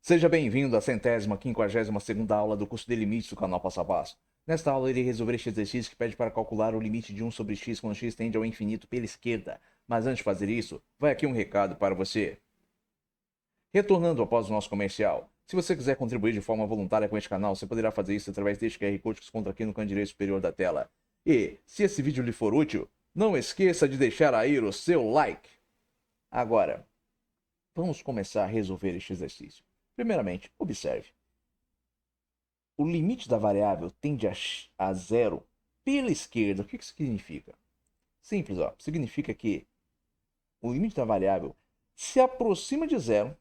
Seja bem-vindo à 152ª aula do curso de limites do canal Passo a Passo. Nesta aula, irei resolver este exercício que pede para calcular o limite de 1 sobre x quando x tende ao infinito pela esquerda. Mas antes de fazer isso, vai aqui um recado para você. Retornando após o nosso comercial, se você quiser contribuir de forma voluntária com este canal, você poderá fazer isso através deste QR Code que se encontra aqui no canto direito superior da tela. E, se esse vídeo lhe for útil, não esqueça de deixar aí o seu like. Agora, vamos começar a resolver este exercício. Primeiramente, observe. O limite da variável tende a zero pela esquerda. O que isso significa? Simples, ó. Significa que o limite da variável se aproxima de zero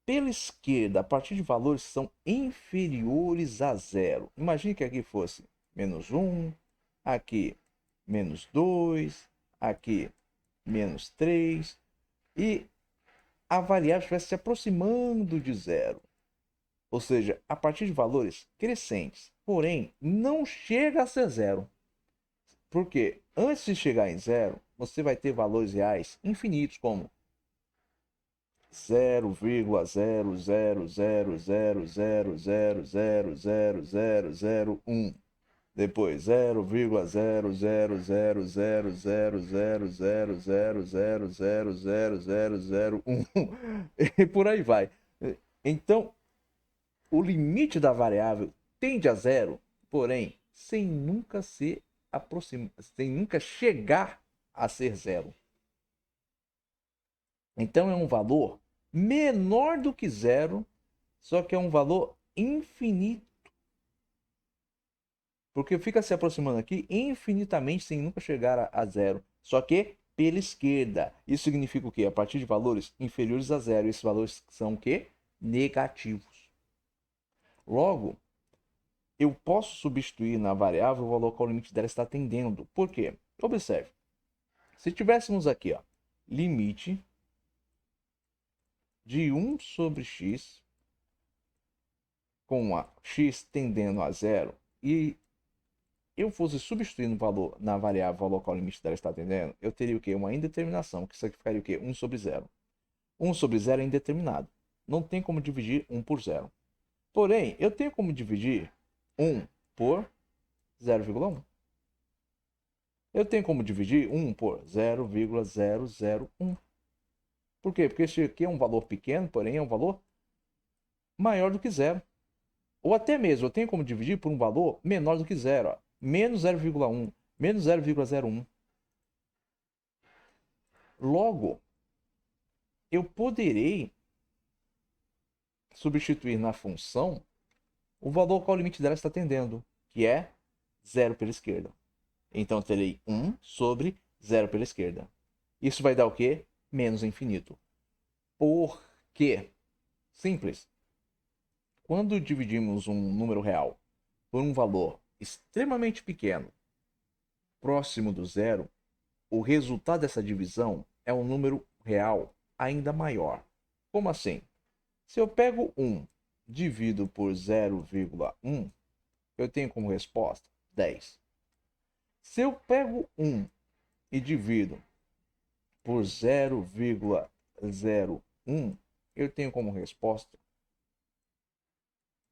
pela esquerda a partir de valores que são inferiores a zero. Imagine que aqui fosse menos 1, aqui menos 2, aqui menos 3 e a variável estivesse se aproximando de zero. Ou seja, a partir de valores crescentes. Porém, não chega a ser zero. Porque antes de chegar em zero, você vai ter valores reais infinitos, como 0,0000000000001. Depois 0,000000000000001. E por aí vai. Então, o limite da variável tende a zero, porém, sem nunca se aproximar, sem nunca chegar a ser zero. Então é um valor menor do que zero, só que é um valor infinito. Porque fica se aproximando aqui infinitamente sem nunca chegar a zero. Só que pela esquerda. Isso significa o quê? A partir de valores inferiores a zero. Esses valores são o quê? Negativos. Logo, eu posso substituir na variável o valor qual o limite dela está tendendo. Por quê? Observe. Se tivéssemos aqui, ó, limite de 1 sobre x com a x tendendo a zero e eu fosse substituir no valor, na variável o valor qual o limite dela está tendendo, eu teria o quê? Uma indeterminação, que significaria o quê? 1 sobre 0. 1 sobre 0 é indeterminado. Não tem como dividir 1 por 0. Porém, eu tenho como dividir 1 por 0,1. Eu tenho como dividir 1 por 0,001. Por quê? Porque este aqui é um valor pequeno, porém é um valor maior do que zero. Ou até mesmo, eu tenho como dividir por um valor menor do que zero. Ó. Menos 0,1, menos 0,01. Logo, eu poderei substituir na função o valor qual o limite dela está tendendo, que é zero pela esquerda. Então, eu terei 1 sobre 0 pela esquerda. Isso vai dar o quê? Menos infinito. Por quê? Simples. Quando dividimos um número real por um valor extremamente pequeno, próximo do zero, o resultado dessa divisão é um número real ainda maior. Como assim? Se eu pego 1 divido por 0,1, eu tenho como resposta 10. Se eu pego 1 e divido por 0,01, eu tenho como resposta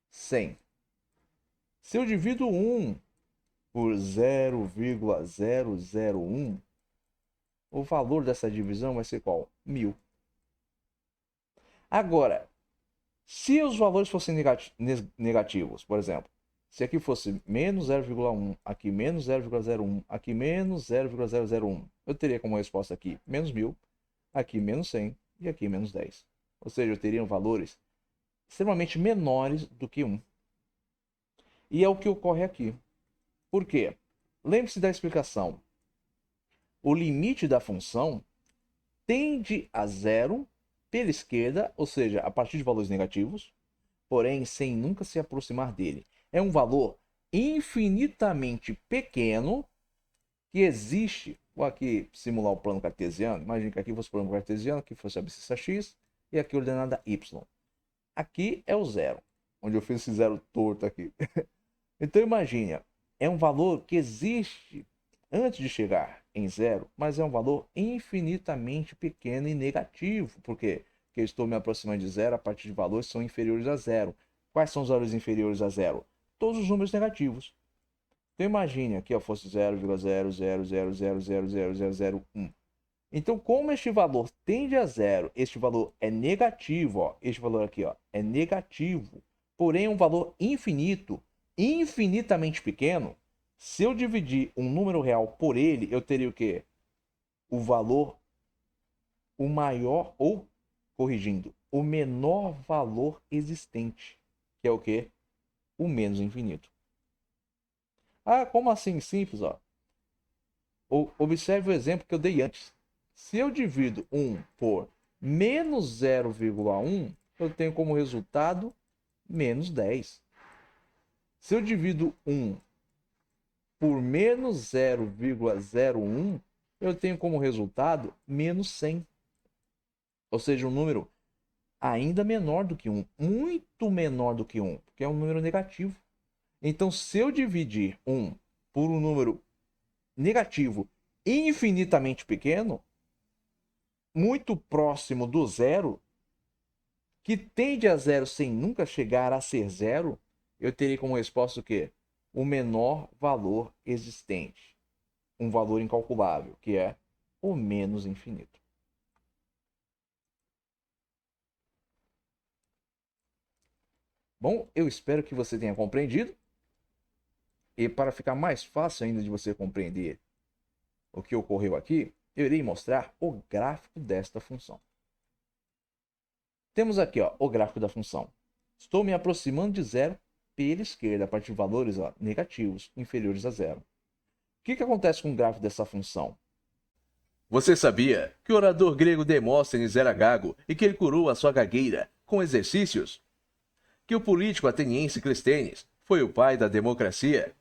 100. Se eu divido 1 por 0,001, o valor dessa divisão vai ser qual? 1000. Agora, se os valores fossem negativos, por exemplo, se aqui fosse menos 0,1, aqui menos 0,01, aqui menos 0,001, eu teria como resposta aqui menos 1000, aqui menos 100 e aqui menos 10. Ou seja, eu teria valores extremamente menores do que 1. E é o que ocorre aqui. Por quê? Lembre-se da explicação. O limite da função tende a zero pela esquerda, ou seja, a partir de valores negativos, porém sem nunca se aproximar dele. É um valor infinitamente pequeno que existe. Vou aqui simular o plano cartesiano. Imagine que aqui fosse o plano cartesiano, aqui fosse a abscissa x e aqui ordenada y. Aqui é o zero, onde eu fiz esse zero torto aqui. Então imagine, é um valor que existe antes de chegar em zero, mas é um valor infinitamente pequeno e negativo. Por quê? Porque porque eu estou me aproximando de zero a partir de valores que são inferiores a zero. Quais são os valores inferiores a zero? Todos os números negativos. Então imagine aqui, ó, fosse 0,000000001. Então, como este valor tende a zero, este valor é negativo, ó, este valor aqui, ó, é negativo, porém um valor infinito, infinitamente pequeno, se eu dividir um número real por ele, eu teria o quê? O valor, o maior, ou, corrigindo, o menor valor existente, que é o quê? O menos infinito. Ah, como assim? Simples, ó. Observe o exemplo que eu dei antes. Se eu divido 1 por menos 0,1, eu tenho como resultado menos 10. Se eu divido 1 por menos 0,01, eu tenho como resultado menos 100. Ou seja, um número ainda menor do que 1, muito menor do que 1, porque é um número negativo. Então, se eu dividir 1 por um número negativo infinitamente pequeno, muito próximo do zero, que tende a zero sem nunca chegar a ser zero, eu teria como resposta o quê? O menor valor existente. Um valor incalculável, que é o menos infinito. Bom, eu espero que você tenha compreendido. E para ficar mais fácil ainda de você compreender o que ocorreu aqui, eu irei mostrar o gráfico desta função. Temos aqui, ó, o gráfico da função. Estou me aproximando de zero pela esquerda, a partir de valores, ó, negativos, inferiores a zero. O que acontece com o gráfico dessa função? Você sabia que o orador grego Demóstenes era gago e que ele curou a sua gagueira com exercícios? Que o político ateniense Clístenes foi o pai da democracia?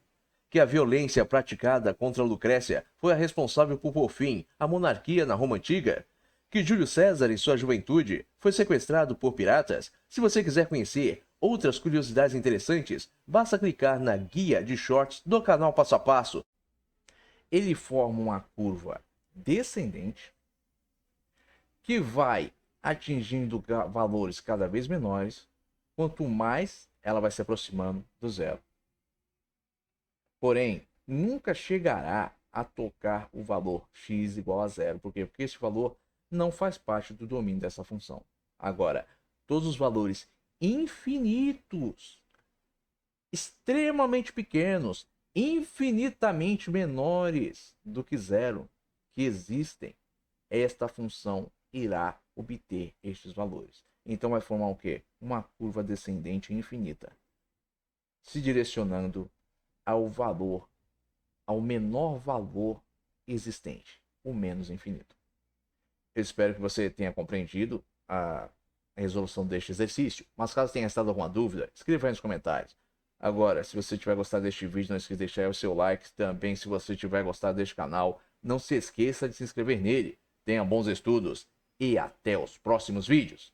Que a violência praticada contra Lucrécia foi a responsável por pôr fim à monarquia na Roma Antiga? Que Júlio César, em sua juventude, foi sequestrado por piratas? Se você quiser conhecer outras curiosidades interessantes, basta clicar na guia de shorts do canal Passo a Passo. Ele forma uma curva descendente que vai atingindo valores cada vez menores, quanto mais ela vai se aproximando do zero. Porém, nunca chegará a tocar o valor x igual a zero. Por quê? Porque esse valor não faz parte do domínio dessa função. Agora, todos os valores infinitos, extremamente pequenos, infinitamente menores do que zero, que existem, esta função irá obter estes valores. Então vai formar o quê? Uma curva descendente infinita, se direcionando ao valor, ao menor valor existente, o menos infinito. Eu espero que você tenha compreendido a resolução deste exercício, mas caso tenha estado alguma dúvida, escreva aí nos comentários. Agora, se você tiver gostado deste vídeo, não esqueça de deixar o seu like. Também, se você tiver gostado deste canal, não se esqueça de se inscrever nele. Tenha bons estudos e até os próximos vídeos.